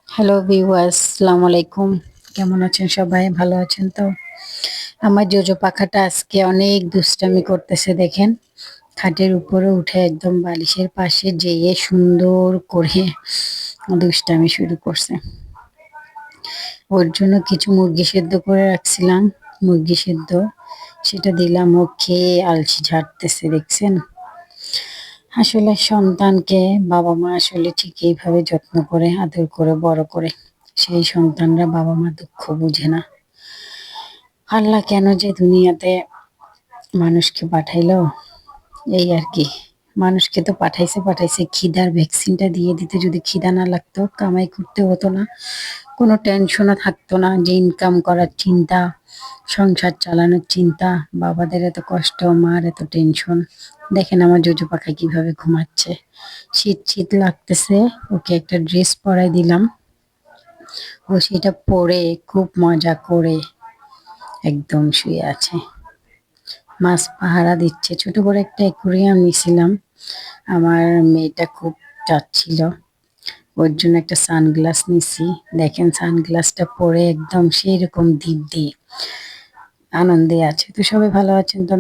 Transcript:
Hello viewers, আসসালামু আলাইকুম। কেমন আছেন সবাই? ভালো আছেন তো? আমার জোজো পাখাটা আজকে অনেক দুষ্টামি করতেছে দেখেন। খাটের উপরে উঠে একদম বালিশের পাশে যেয়ে সুন্দর করে দুষ্টামি শুরু করছে। ওর জন্য কিছু মুরগি সেদ্ধ করে রাখছিলাম, মুরগি সেদ্ধ। সেটা দিলাম, ও খেয়ে আলসি ঝাড়তেছে দেখছেন? আসলে সন্তানকে বাবা-মা আসলে ঠিক এইভাবে যত্ন করে, আদর করে বড় করে। সেই সন্তানরা বাবা-মার দুঃখ বুঝে না। আল্লাহ কেন যে দুনিয়াতে মানুষকে পাঠাইলো এই আরকি। মানুষকে তো পাঠাইছে খিদার ভ্যাকসিনটা দিয়ে দিতে, যদি খিদা না লাগতো, কামাই করতে হতো না। কোনো টেনশনও থাকতো না যে ইনকাম করার চিন্তা, সংসার চালানোর চিন্তা, বাবাদের এত কষ্ট, মার এত টেনশন। দেখেন আমার জোজো পাখা কিভাবে ঘুমাচ্ছে। শীত লাগতেছে, ওকে একটা ড্রেস পরাই দিলাম। ও সেটা পরে খুব মজা করে একদম শুয়ে আছে। মাছ পাহারা দিচ্ছে। ছোট করে একটা অ্যাকুরিয়াম নিছিলাম। আমার মেয়েটা খুব চাচ্ছিল। ওর জন্য একটা সানগ্লাস নিছি। দেখেন সানগ্লাসটা পরে একদম সেইরকম দিব্যি আনন্দে আছে। তো সবাই ভালো আছেন তো?